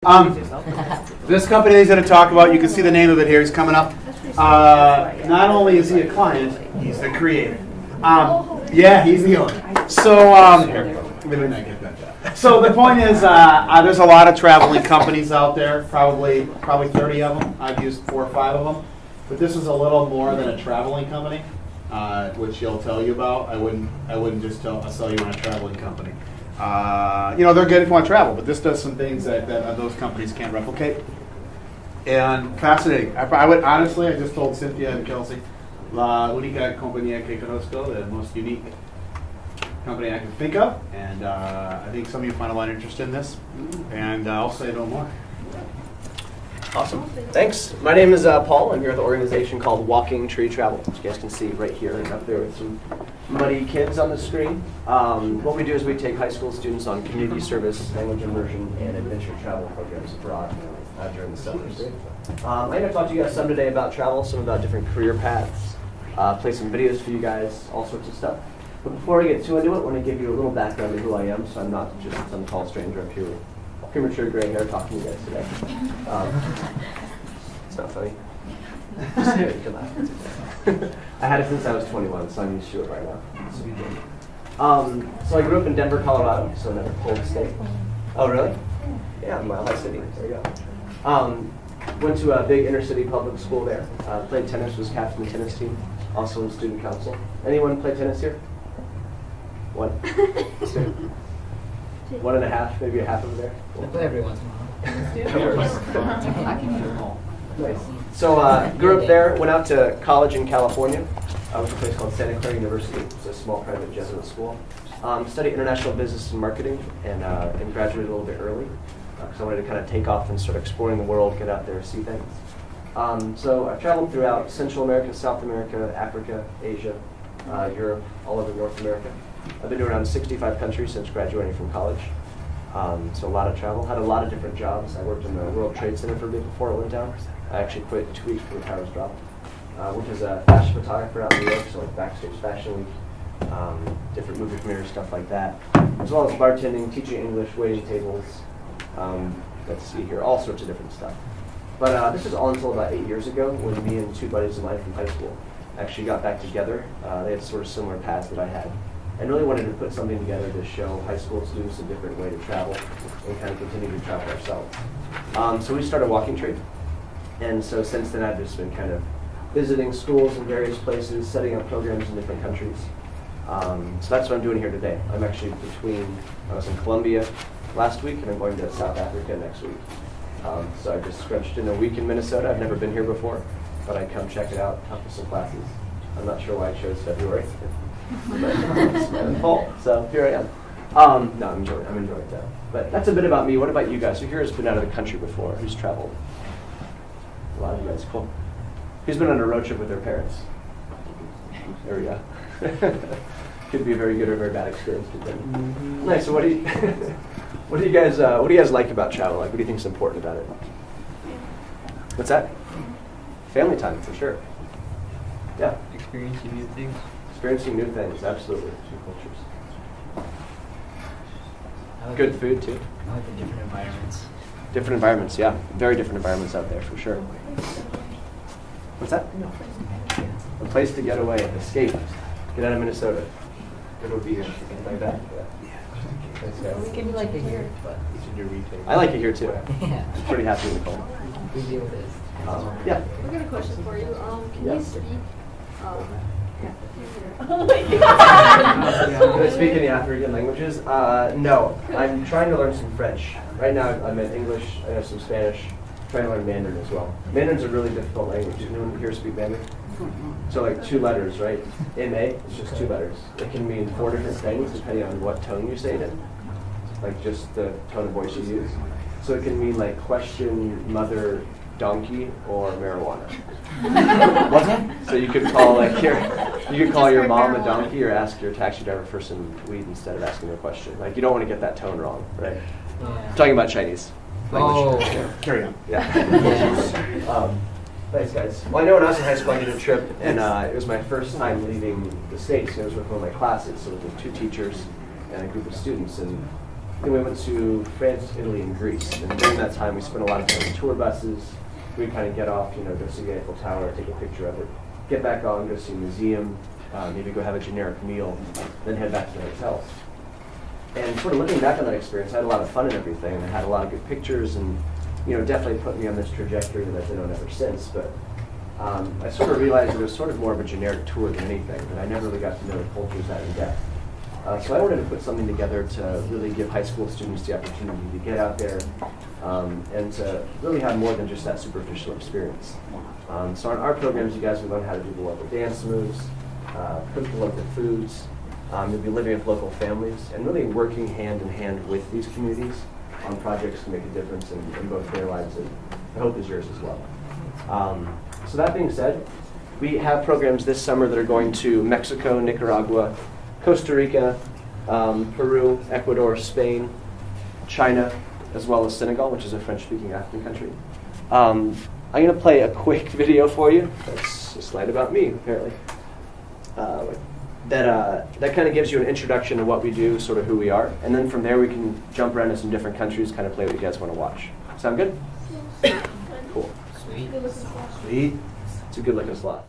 This company he's going to talk about, you can see the name of it here. He's coming up. Not only is he a client, he's the creator. Yeah, he's the owner. So the point is, there's a lot of traveling companies out there. Probably 30 of them. I've used 4 or 5 of them. But this is a little more than a traveling company, which he'll tell you about. I wouldn't just sell you on a traveling company. They're good if you want to travel, but this does some things that those companies can't replicate. And fascinating. I would honestly, I just told Cynthia and Kelsey, la única compañía que conozco, the most unique company I can think of, and I think some of you find a lot of interest in this, and I'll say no more. Awesome. Thanks. My name is Paul. I'm here with an organization called Walking Tree Travel, which you guys can see right here and up there with some muddy kids on the screen. What we do is we take high school students on community service, language immersion, and adventure travel programs abroad during the summers. I'm going to talk to you guys some today about travel, some about different career paths, play some videos for you guys, all sorts of stuff. But before I get too into it, I want to give you a little background of who I am, so I'm not just some tall stranger up here with premature gray hair talking to you guys today. It's not funny. You can laugh. It's okay. I had it since I was 21, so I'm used to it right now. So I grew up in Denver, Colorado, so another cold state. Oh, really? Yeah, Mile High City. There you go. Went to a big inner city public school there. Played tennis, was captain of the tennis team, also in student council. Anyone play tennis here? 1, 2. 1.5, maybe a half over there. I play every once in a while. I can do them all. Nice. So grew up there, went out to college in California. I went to a place called Santa Clara University. It's a small private Jesuit school. Studied international business and marketing and graduated a little bit early because I wanted to kind of take off and start exploring the world, get out there, see things. So I've traveled throughout Central America, South America, Africa, Asia, Europe, all over North America. I've been to around 65 countries since graduating from college. So a lot of travel, had a lot of different jobs. I worked in the World Trade Center for a bit before it went down. I actually quit 2 weeks before the towers dropped. Worked as a fashion photographer out in New York, so like Backstage Fashion Week, different movie premieres, stuff like that. As well as bartending, teaching English, waiting tables, let's see here, all sorts of different stuff. But this was all until about 8 years ago when me and 2 buddies of mine from high school actually got back together. They had sort of similar paths that I had. And really wanted to put something together to show high school students a different way to travel and kind of continue to travel ourselves. So we started Walking Tree. And so since then I've just been kind of visiting schools in various places, setting up programs in different countries. So that's what I'm doing here today. I'm actually I was in Colombia last week and I'm going to South Africa next week. So I just scrunched in a week in Minnesota. I've never been here before, but I'd come check it out, come to some classes. I'm not sure why I chose February. It's fall, so here I am. No, I'm enjoying that. But that's a bit about me. What about you guys? Who here has been out of the country before? Who's traveled? A lot of you guys. Cool. Who's been on a road trip with their parents? There we go. Could be a very good or very bad experience. Nice. So what do you guys like about travel? Like, what do you think is important about it? What's that? Family time, for sure. Yeah. Experiencing new things. Experiencing new things, absolutely. 2 cultures. Good food, too. I like the different environments. Different environments, yeah. Very different environments out there, for sure. What's that? A place to get away, escape, get out of Minnesota. Go to a beach, like that. Yeah. We like it here, but I like it here, too. yeah, I'm pretty happy in the cold. we deal with this. Yeah. I got a question for you. Can Yeah. you speak? Can I speak any African languages? No. I'm trying to learn some French. Right now I'm in English, I have some Spanish. I'm trying to learn Mandarin as well. Mandarin's a really difficult language. Anyone here speak Mandarin? So like 2 letters, right? M-A, it's just 2 letters. It can mean 4 different things depending on what tone you say it in. Like just the tone of voice you use. So it can mean like question, mother, donkey, or marijuana. What's that? So you could call your mom a donkey or ask your taxi driver for some weed instead of asking her a question. Like you don't want to get that tone wrong, right? Yeah. I'm talking about Chinese language. Oh. Carry on. Yeah. Thanks, guys. Well, I know when I was in high school, I did a trip, and it was my first time leaving the States. I was with one of my classes, so with 2 teachers and a group of students, and Then we went to France, Italy, and Greece. And during that time, we spent a lot of time in tour buses. We'd kind of get off, go see the Eiffel Tower, take a picture of it, get back on, go see a museum, maybe go have a generic meal, then head back to the hotels. And sort of looking back on that experience, I had a lot of fun and everything, and I had a lot of good pictures, and definitely put me on this trajectory that I've been on ever since. But I sort of realized it was sort of more of a generic tour than anything, and I never really got to know the cultures that in depth. So I wanted to put something together to really give high school students the opportunity to get out there and to really have more than just that superficial experience. So on our programs, you guys will learn how to do the local dance moves, cook the local foods. You'll be living with local families and really working hand in hand with these communities on projects to make a difference in both their lives and I hope is yours as well. So that being said, we have programs this summer that are going to Mexico, Nicaragua, Costa Rica, Peru, Ecuador, Spain, China, as well as Senegal, which is a French-speaking African country. I'm going to play a quick video for you. That's a slide about me, apparently. That kind of gives you an introduction to what we do, sort of who we are, and then from there we can jump around to some different countries, kind of play what you guys want to watch. Sound good? Cool. Sweet. Sweet. It's a good looking slot.